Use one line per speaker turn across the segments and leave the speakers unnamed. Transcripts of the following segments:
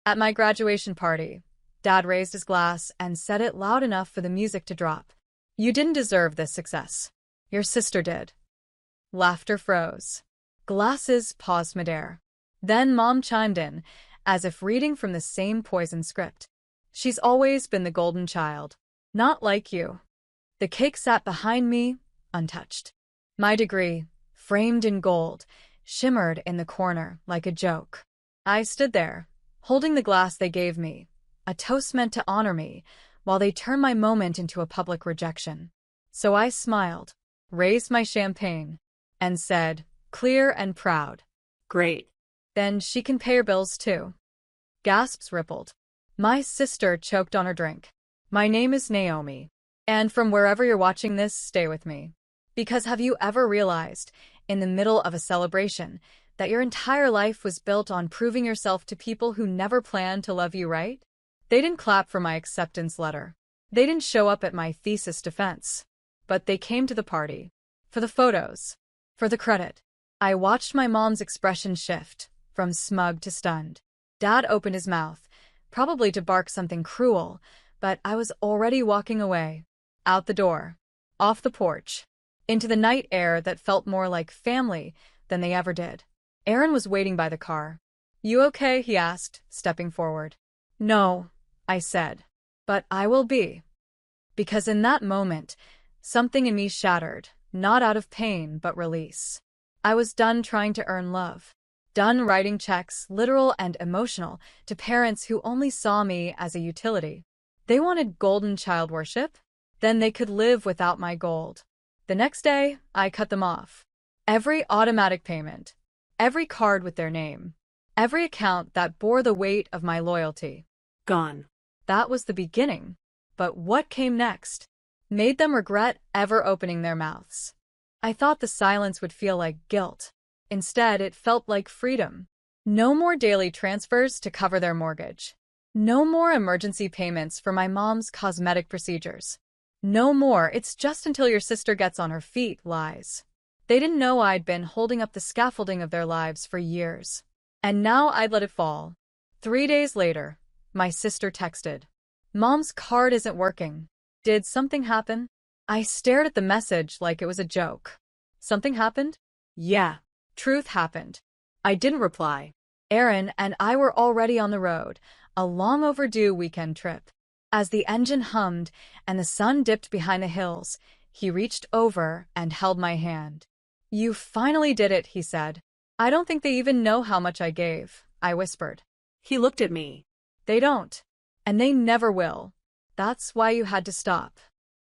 At my graduation party, Dad raised his glass and said it loud enough for the music to drop. You didn't deserve this success. Your sister did. Laughter froze. Glasses paused midair. Then Mom chimed in, as if reading from the same poison script. She's always been the golden child. Not like you. The cake sat behind me, untouched. My degree, framed in gold, shimmered in the corner like a joke. I stood there, holding the glass they gave me, a toast meant to honor me, while they turned my moment into a public rejection. So I smiled, raised my champagne, and said, clear and proud,
Great.
then she can pay her bills too. Gasps rippled. My sister choked on her drink. My name is Naomi. And from wherever you're watching this, stay with me. Because have you ever realized, in the middle of a celebration, that your entire life was built on proving yourself to people who never planned to love you right? They didn't clap for my acceptance letter. They didn't show up at my thesis defense. But they came to the party. For the photos. For the credit. I watched my mom's expression shift, from smug to stunned. Dad opened his mouth, probably to bark something cruel, but I was already walking away. Out the door. Off the porch. Into the night air that felt more like family than they ever did. Aaron was waiting by the car. You okay? He asked, stepping forward. No, I said. But I will be. Because in that moment, something in me shattered, not out of pain but release. I was done trying to earn love. Done writing checks, literal and emotional, to parents who only saw me as a utility. They wanted golden child worship? Then they could live without my gold. The next day, I cut them off. Every automatic payment. Every card with their name. Every account that bore the weight of my loyalty.
Gone.
That was the beginning. But what came next made them regret ever opening their mouths. I thought the silence would feel like guilt. Instead, it felt like freedom. No more daily transfers to cover their mortgage. No more emergency payments for my mom's cosmetic procedures. No more, it's just until your sister gets on her feet, lies. They didn't know I'd been holding up the scaffolding of their lives for years. And now I'd let it fall. 3 days later, my sister texted. Mom's card isn't working. Did something happen? I stared at the message like it was a joke. Something happened? Yeah, truth happened. I didn't reply. Aaron and I were already on the road, a long overdue weekend trip. As the engine hummed and the sun dipped behind the hills, he reached over and held my hand. You finally did it, he said. I don't think they even know how much I gave, I whispered.
He looked at me.
They don't. And they never will. That's why you had to stop.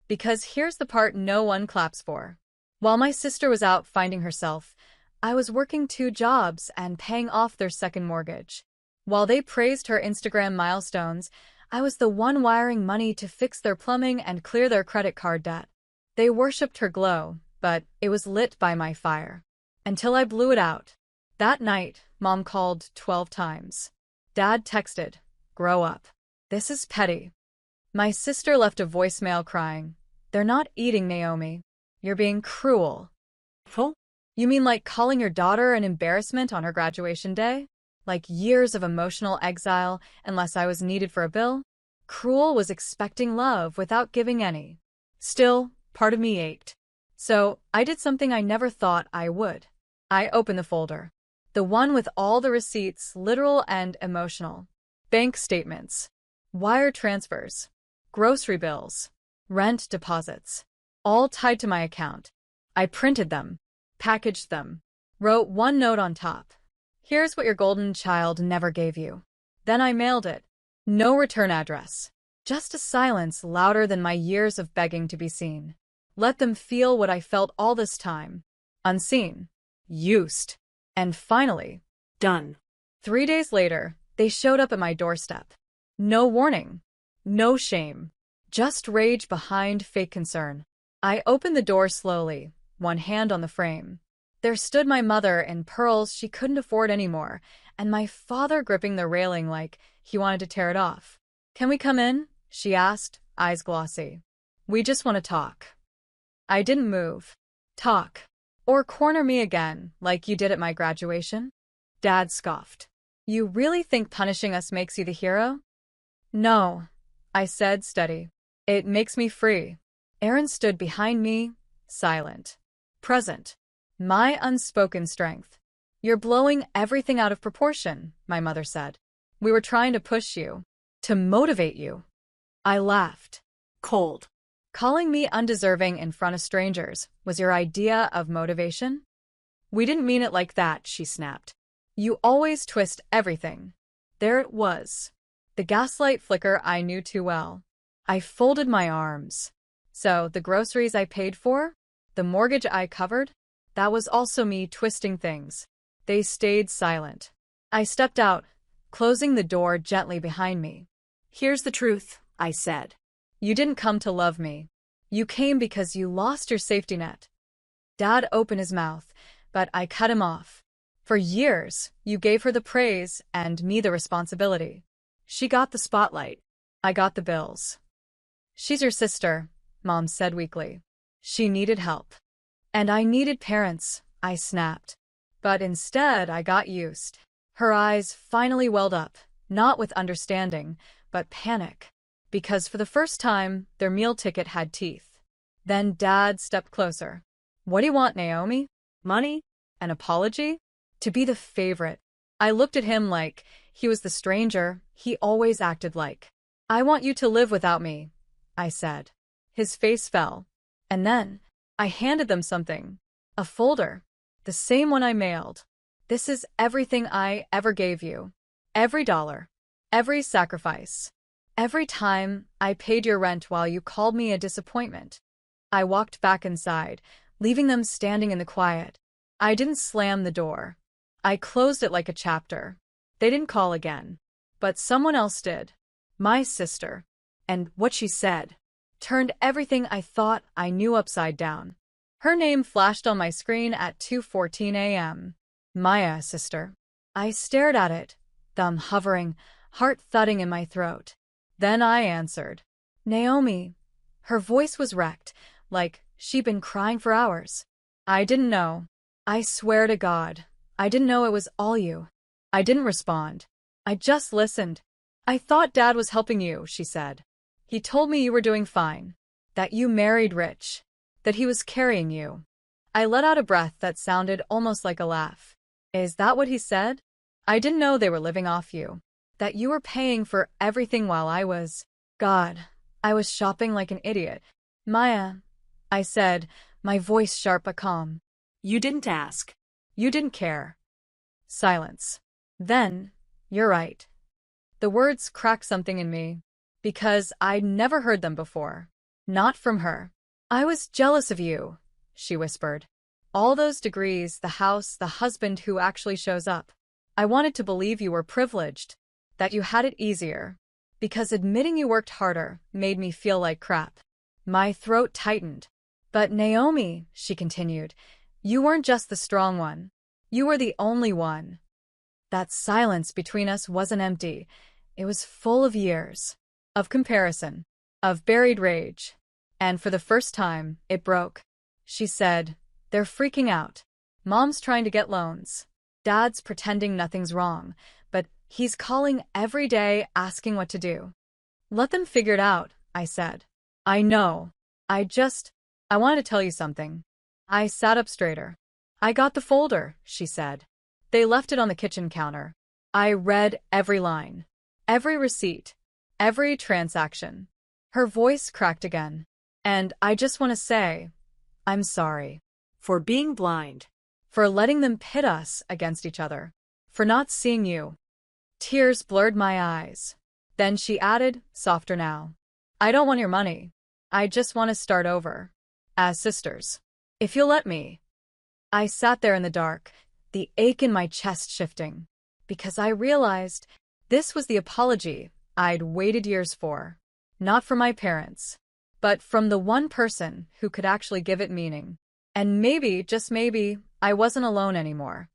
Because here's the part no one claps for. While my sister was out finding herself, I was working 2 jobs and paying off their second mortgage. While they praised her Instagram milestones, I was the one wiring money to fix their plumbing and clear their credit card debt. They worshipped her glow, but it was lit by my fire. Until I blew it out. That night, Mom called 12 times. Dad texted, grow up. This is petty. My sister left a voicemail crying, they're not eating, Naomi. You're being cruel.
Full?
You mean like calling your daughter an embarrassment on her graduation day? Like years of emotional exile unless I was needed for a bill? Cruel was expecting love without giving any. Still, part of me ached. So, I did something I never thought I would. I opened the folder. The one with all the receipts, literal and emotional. Bank statements. Wire transfers. Grocery bills. Rent deposits. All tied to my account. I printed them. Packaged them. Wrote one note on top. Here's what your golden child never gave you. Then I mailed it. No return address. Just a silence louder than my years of begging to be seen. Let them feel what I felt all this time. Unseen. Used. And finally,
Done.
3 days later, they showed up at my doorstep. No warning. No shame. Just rage behind fake concern. I opened the door slowly, one hand on the frame. There stood my mother in pearls she couldn't afford anymore, and my father gripping the railing like he wanted to tear it off. Can we come in? She asked, eyes glossy. We just want to talk. I didn't move. Talk. Or corner me again, like you did at my graduation? Dad scoffed. You really think punishing us makes you the hero? No, I said, steady. It makes me free. Aaron stood behind me, silent, present. My unspoken strength. You're blowing everything out of proportion, my mother said. We were trying to push you, to motivate you. I laughed.
Cold.
Calling me undeserving in front of strangers was your idea of motivation? We didn't mean it like that, she snapped. You always twist everything. There it was. The gaslight flicker I knew too well. I folded my arms. So, the groceries I paid for? The mortgage I covered? That was also me twisting things. They stayed silent. I stepped out, closing the door gently behind me.
Here's the truth, I said.
You didn't come to love me. You came because you lost your safety net. Dad opened his mouth, but I cut him off. For years, you gave her the praise and me the responsibility. She got the spotlight. I got the bills. She's your sister, Mom said weakly. She needed help. And I needed parents, I snapped. But instead, I got used. Her eyes finally welled up, not with understanding, but panic. Because for the first time, their meal ticket had teeth. Then Dad stepped closer. What do you want, Naomi? Money? An apology? To be the favorite. I looked at him like he was the stranger he always acted like. I want you to live without me, I said. His face fell. And then, I handed them something. A folder. The same one I mailed. This is everything I ever gave you. Every dollar. Every sacrifice. Every time I paid your rent while you called me a disappointment. I walked back inside, leaving them standing in the quiet. I didn't slam the door. I closed it like a chapter. They didn't call again. But someone else did. My sister. And what she said turned everything I thought I knew upside down. Her name flashed on my screen at 2:14 a.m. Maya, sister. I stared at it, thumb hovering, heart thudding in my throat. Then I answered. Naomi. Her voice was wrecked, like she'd been crying for hours. I didn't know. I swear to God, I didn't know it was all you. I didn't respond. I just listened. I thought Dad was helping you, she said. He told me you were doing fine. That you married rich. That he was carrying you. I let out a breath that sounded almost like a laugh. Is that what he said? I didn't know they were living off you. That you were paying for everything while I was… God, I was shopping like an idiot. Maya, I said, my voice sharp but calm.
You didn't ask.
You didn't care. Silence. Then, you're right. The words cracked something in me. Because I'd never heard them before. Not from her. I was jealous of you, she whispered. All those degrees, the house, the husband who actually shows up. I wanted to believe you were privileged. That you had it easier. Because admitting you worked harder made me feel like crap. My throat tightened. But Naomi, she continued, you weren't just the strong one. You were the only one. That silence between us wasn't empty. It was full of years. Of comparison. Of buried rage. And for the first time, it broke. She said, they're freaking out. Mom's trying to get loans. Dad's pretending nothing's wrong, but he's calling every day asking what to do. Let them figure it out, I said. I know. I wanted to tell you something. I sat up straighter. I got the folder, she said. They left it on the kitchen counter. I read every line. Every receipt. Every transaction. Her voice cracked again. And I just want to say, I'm sorry.
For being blind.
For letting them pit us against each other. For not seeing you. Tears blurred my eyes. Then she added, softer now. I don't want your money. I just want to start over. As sisters. If you'll let me. I sat there in the dark, the ache in my chest shifting. Because I realized this was the apology I'd waited years for. Not from my parents. But from the one person who could actually give it meaning. And maybe, just maybe, I wasn't alone anymore.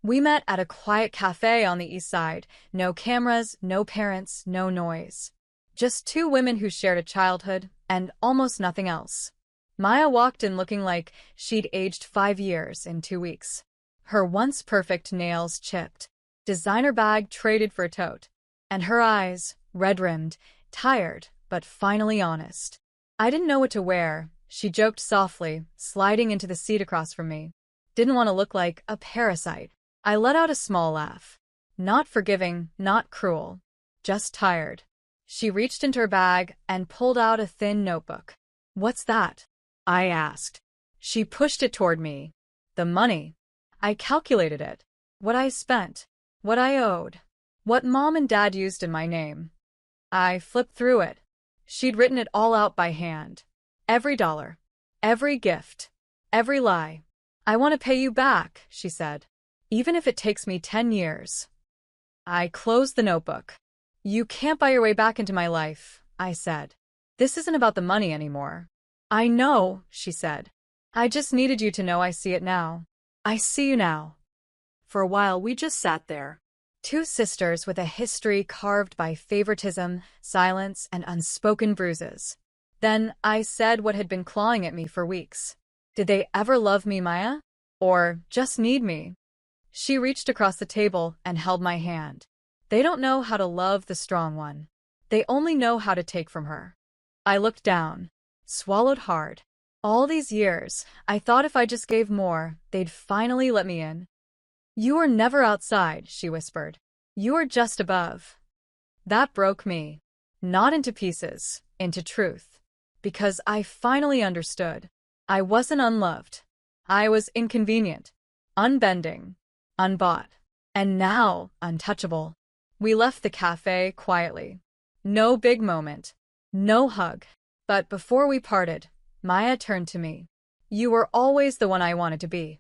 We met at a quiet cafe on the east side. No cameras, no parents, no noise. Just two women who shared a childhood, and almost nothing else. Maya walked in looking like she'd aged 5 years in 2 weeks. Her once perfect nails chipped. designer bag traded for a tote. And her eyes, red-rimmed, tired, but finally honest. I didn't know what to wear, she joked softly, sliding into the seat across from me. Didn't want to look like a parasite. I let out a small laugh. Not forgiving, not cruel. Just tired. She reached into her bag and pulled out a thin notebook. "What's that?" I asked. She pushed it toward me. "The money." I calculated it. What I spent. What I owed. What Mom and Dad used in my name. I flipped through it. She'd written it all out by hand. Every dollar. Every gift. Every lie. "I want to pay you back," she said. "Even if it takes me 10 years. I closed the notebook. "You can't buy your way back into my life," I said. "This isn't about the money anymore." "I know," she said. "I just needed you to know I see it now. I see you now." For a while, we just sat there. Two sisters with a history carved by favoritism, silence, and unspoken bruises. Then I said what had been clawing at me for weeks. "Did they ever love me, Maya? Or just need me?" She reached across the table and held my hand. "They don't know how to love the strong one. They only know how to take from her." I looked down, swallowed hard. All these years, I thought if I just gave more, they'd finally let me in. "You were never outside," she whispered. "You were just above." That broke me. Not into pieces, into truth. Because I finally understood. I wasn't unloved. I was inconvenient, unbending, unbought, and now untouchable. We left the cafe quietly. No big moment. No hug. But before we parted, Maya turned to me. "You were always the one I wanted to be."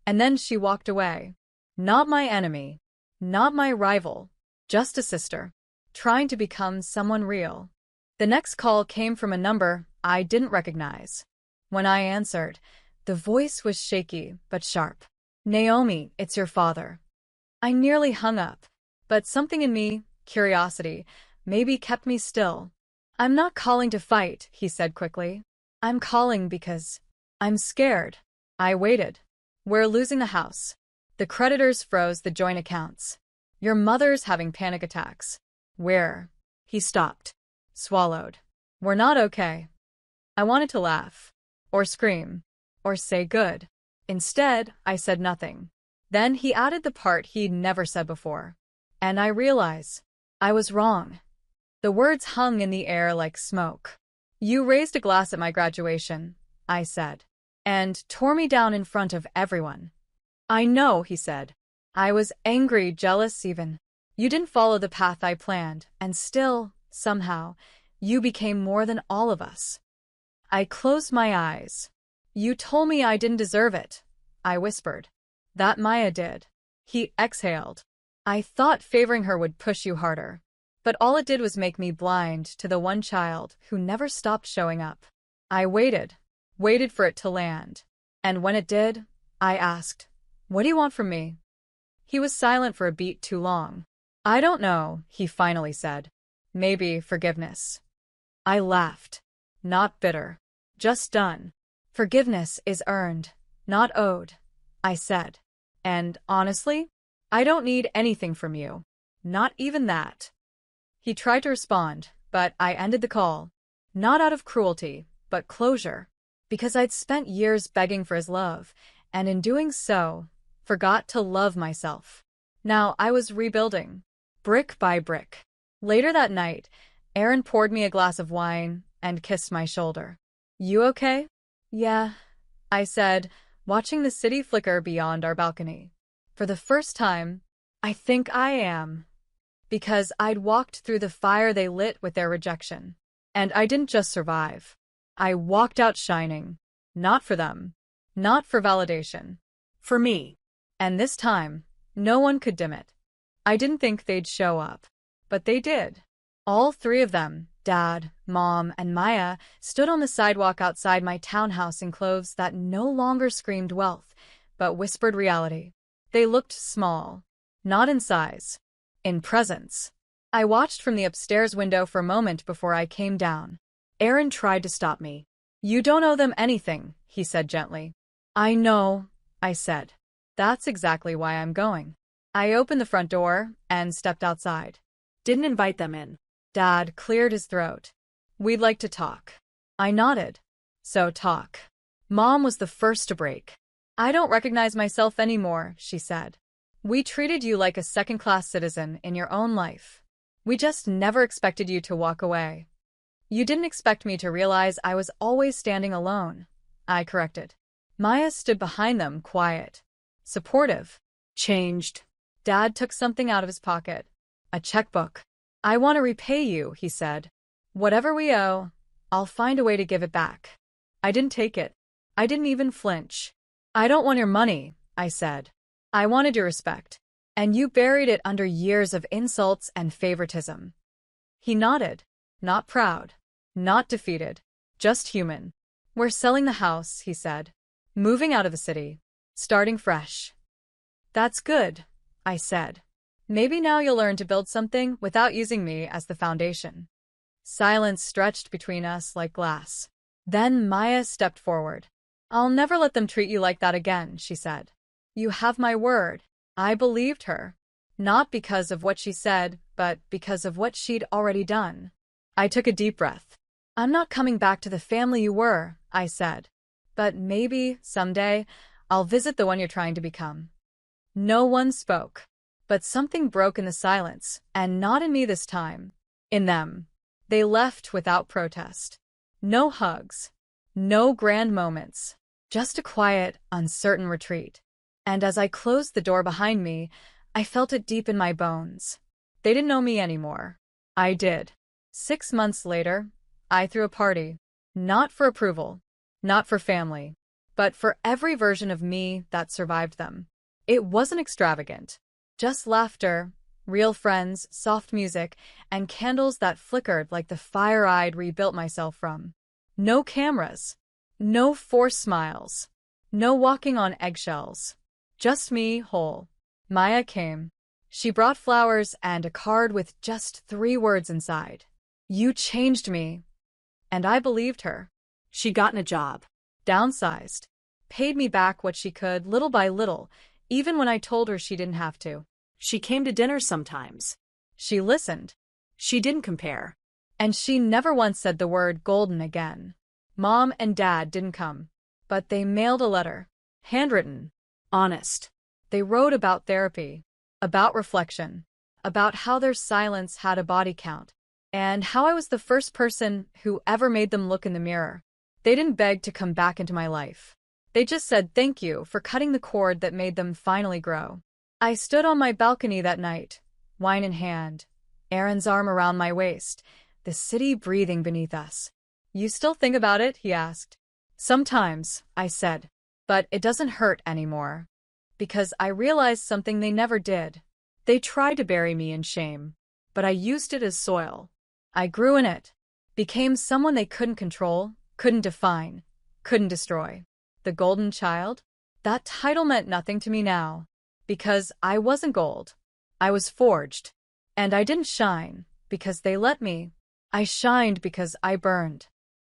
And then she walked away. Not my enemy. Not my rival. Just a sister. Trying to become someone real. The next call came from a number I didn't recognize. When I answered, the voice was shaky but sharp. "Naomi, it's your father." I nearly hung up, but something in me, curiosity, maybe kept me still. "I'm not calling to fight," he said quickly. "I'm calling because I'm scared." I waited. "We're losing the house. The creditors froze the joint accounts. Your mother's having panic attacks. We're—" He stopped. Swallowed. "We're not okay." I wanted to laugh. Or scream. Or say good. Instead, I said nothing. Then he added the part he'd never said before. "And I realize I was wrong." The words hung in the air like smoke. "You raised a glass at my graduation," I said, "and tore me down in front of everyone." "I know," he said. "I was angry, jealous even. You didn't follow the path I planned, and still, somehow, you became more than all of us." I closed my eyes. "You told me I didn't deserve it," I whispered. "That Maya did." He exhaled. "I thought favoring her would push you harder. But all it did was make me blind to the one child who never stopped showing up." I waited for it to land. And when it did, I asked, "What do you want from me?" He was silent for a beat too long. "I don't know," he finally said. "Maybe forgiveness." I laughed. Not bitter. Just done. "Forgiveness is earned, not owed," I said. "And honestly, I don't need anything from you. Not even that." He tried to respond, but I ended the call. Not out of cruelty, but closure. Because I'd spent years begging for his love, and in doing so, forgot to love myself. Now I was rebuilding, brick by brick. Later that night, Aaron poured me a glass of wine and kissed my shoulder. "You okay?" "Yeah," I said, watching the city flicker beyond our balcony. For the first time, I think I am. Because I'd walked through the fire they lit with their rejection. And I didn't just survive. I walked out shining. Not for them. Not for validation. For me. And this time, no one could dim it. I didn't think they'd show up. But they did. All three of them, Dad, Mom, and Maya, stood on the sidewalk outside my townhouse in clothes that no longer screamed wealth, but whispered reality. They looked small. Not in size. In presence. I watched from the upstairs window for a moment before I came down. Aaron tried to stop me. "You don't owe them anything," he said gently. "I know," I said. "That's exactly why I'm going." I opened the front door and stepped outside.
Didn't invite them in.
Dad cleared his throat. We'd like to talk. I nodded. So talk. Mom was the first to break. I don't recognize myself anymore, she said. We treated you like a second-class citizen in your own life. We just never expected you to walk away. You didn't expect me to realize I was always standing alone, I corrected. Maya stood behind them, quiet, supportive.
Changed.
Dad took something out of his pocket. A checkbook. I want to repay you, he said. Whatever we owe, I'll find a way to give it back. I didn't take it. I didn't even flinch. I don't want your money, I said. I wanted your respect. And you buried it under years of insults and favoritism. He nodded. Not proud. Not defeated. Just human. We're selling the house, he said. Moving out of the city. Starting fresh. That's good, I said. Maybe now you'll learn to build something without using me as the foundation. Silence stretched between us like glass. Then Maya stepped forward. I'll never let them treat you like that again, she said. You have my word. I believed her. Not because of what she said, but because of what she'd already done. I took a deep breath. I'm not coming back to the family you were, I said. But maybe, someday, I'll visit the one you're trying to become. No one spoke. But something broke in the silence, and not in me this time. In them. They left without protest. No hugs. No grand moments. Just a quiet, uncertain retreat. And as I closed the door behind me, I felt it deep in my bones. They didn't know me anymore. I did. 6 months later, I threw a party. Not for approval. Not for family. But for every version of me that survived them. It wasn't extravagant. Just laughter, real friends, soft music, and candles that flickered like the fire I'd rebuilt myself from. No cameras. No forced smiles. No walking on eggshells. Just me, whole. Maya came. She brought flowers and a card with just 3 words inside. You changed me. And I believed her.
She'd gotten a job.
Downsized. Paid me back what she could, little by little, even when I told her she didn't have to.
She came to dinner sometimes.
She listened.
She didn't compare.
And she never once said the word golden again. Mom and Dad didn't come. But they mailed a letter. Handwritten.
Honest.
They wrote about therapy. About reflection. About how their silence had a body count. And how I was the first person who ever made them look in the mirror. They didn't beg to come back into my life. They just said thank you for cutting the cord that made them finally grow. I stood on my balcony that night, wine in hand, Aaron's arm around my waist, the city breathing beneath us. You still think about it? He asked. Sometimes, I said, but it doesn't hurt anymore. Because I realized something they never did. They tried to bury me in shame, but I used it as soil. I grew in it, became someone they couldn't control, couldn't define, couldn't destroy. The golden child? That title meant nothing to me now. Because I wasn't gold. I was forged. And I didn't shine because they let me. I shined because I burned.